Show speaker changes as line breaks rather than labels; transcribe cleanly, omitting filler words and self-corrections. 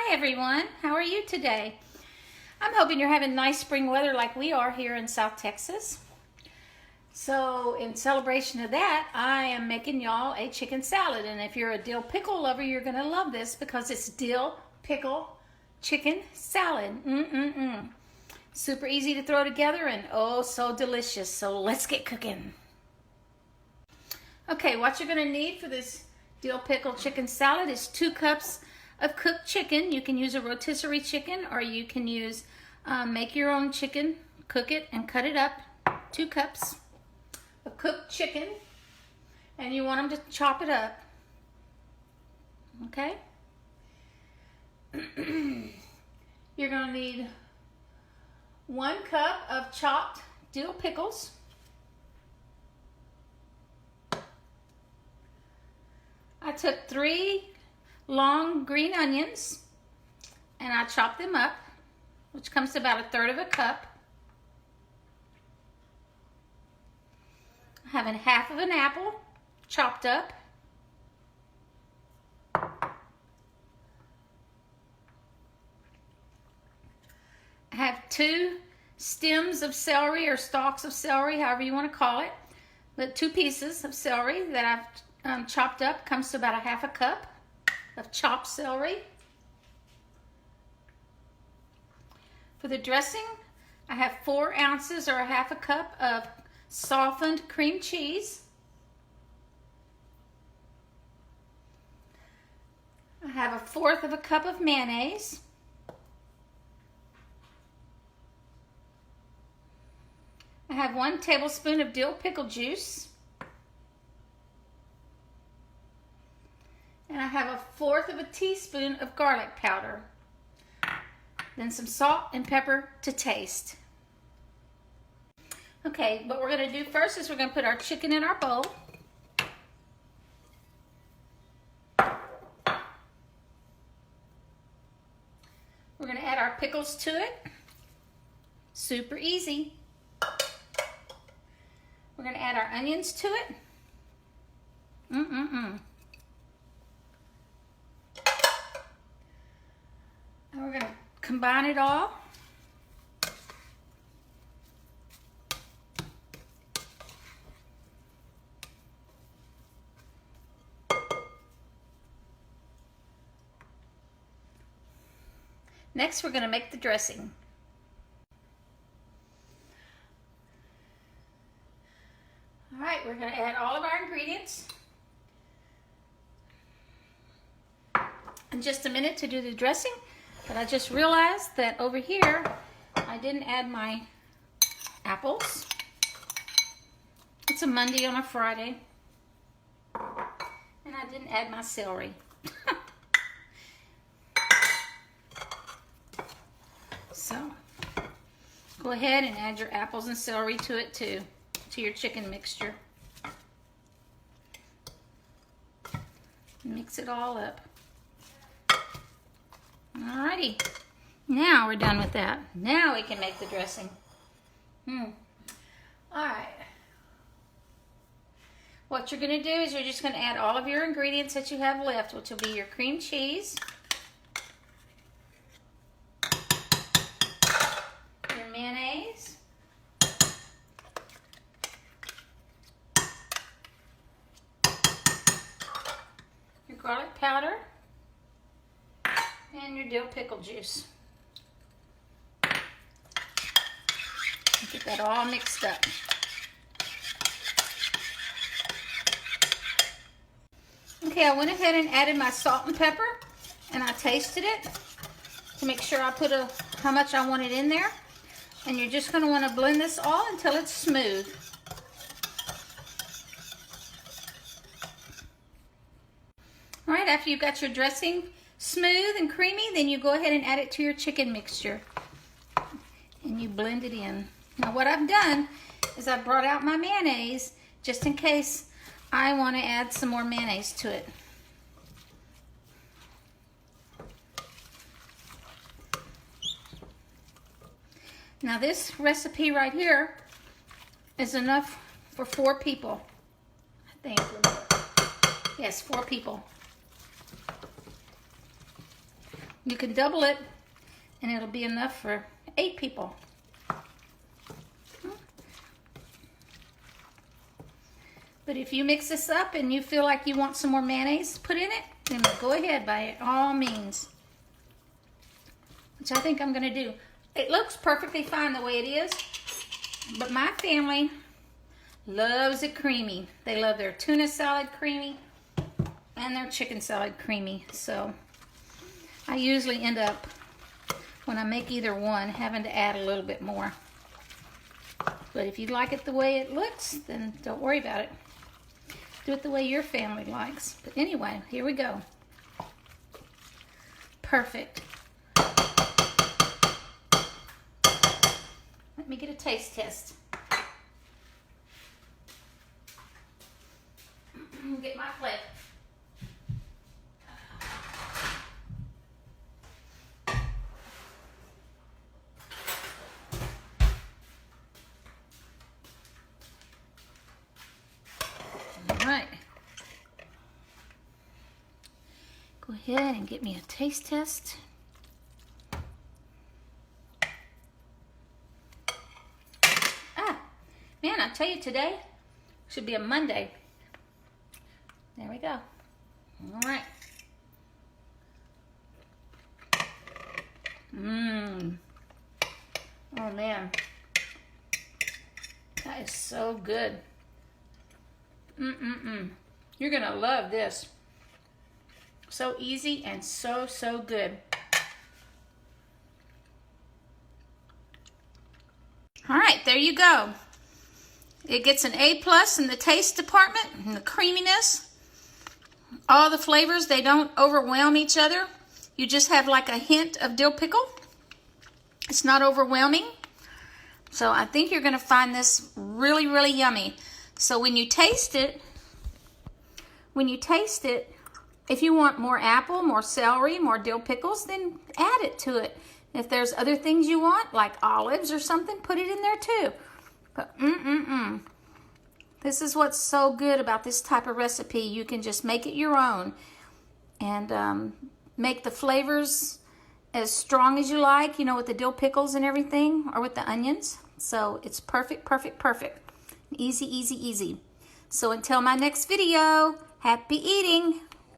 Hi everyone, how are you today? I'm hoping you're having nice spring weather like we are here in South Texas. So in celebration of that, I am making y'all a chicken salad. And if you're a dill pickle lover, you're gonna love this because it's dill pickle chicken salad. Super easy to throw together and oh so delicious. So let's get cooking. Okay, what you're gonna need for this dill pickle chicken salad is 2 cups of cooked chicken. You can use a rotisserie chicken or you can use, make your own chicken, cook it and cut it up. 2 cups of cooked chicken, and you want them to chop it up, okay? You're gonna need 1 cup of chopped dill pickles, I took 3 long green onions and I chopped them up, which comes to about 1/3 cup. I have 1/2 of an apple chopped up. I have 2 stems of celery or stalks of celery, however you want to call it. The 2 pieces of celery that I've chopped up comes to about 1/2 cup of chopped celery. For the dressing, I have 4 ounces or 1/2 cup of softened cream cheese. I have 1/4 cup of mayonnaise. I have 1 tablespoon of dill pickle juice. And I have 1/4 teaspoon of garlic powder. Then some salt and pepper to taste. Okay, what we're going to do first is we're going to put our chicken in our bowl. We're going to add our pickles to it. Super easy. We're going to add our onions to it. And we're going to combine it all. Next, we're going to make the dressing. All right, we're going to add all of our ingredients. In just a minute to do the dressing, but I just realized that over here I didn't add my apples. It's a Monday on a Friday, and I didn't add my celery. So go ahead and add your apples and celery to it too, to your chicken mixture. Mix it all up. Alrighty, now we're done with that. Now we can make the dressing. Alright. What you're going to do is you're just going to add all of your ingredients that you have left, which will be your cream cheese, your mayonnaise, your garlic powder, and your dill pickle juice. Get that all mixed up. Okay, I went ahead and added my salt and pepper, and I tasted it to make sure I put how much I wanted in there. And you're just going to want to blend this all until it's smooth. All right, after you've got your dressing smooth and creamy, then you go ahead and add it to your chicken mixture and you blend it in. Now what I've done is I brought out my mayonnaise just in case I want to add some more mayonnaise to it. Now this recipe right here is enough for 4 people, I think. Yes, 4 people. You can double it and it'll be enough for 8 people. But if you mix this up and you feel like you want some more mayonnaise put in it, then go ahead by all means. Which I think I'm gonna do. It looks perfectly fine the way it is, but my family loves it creamy. They love their tuna salad creamy and their chicken salad creamy. So I usually end up, when I make either one, having to add a little bit more. But if you like it the way it looks, then don't worry about it. Do it the way your family likes. But anyway, here we go. Perfect. Let me get a taste test. Get my plate. Alright. Go ahead and get me a taste test. Man, I tell you, today should be a Monday. There we go. All right. Oh man, that is so good. You're gonna love this. So easy and so good. All right, there you go. It gets an A+ in the taste department and the creaminess. All the flavors, they don't overwhelm each other. You just have like a hint of dill pickle. It's not overwhelming. So I think you're gonna find this really yummy. So when you taste it, if you want more apple, more celery, more dill pickles, then add it to it. If there's other things you want, like olives or something, put it in there too. But this is what's so good about this type of recipe. You can just make it your own and make the flavors as strong as you like, you know, with the dill pickles and everything, or with the onions. So it's perfect. Easy. So until my next video, happy eating.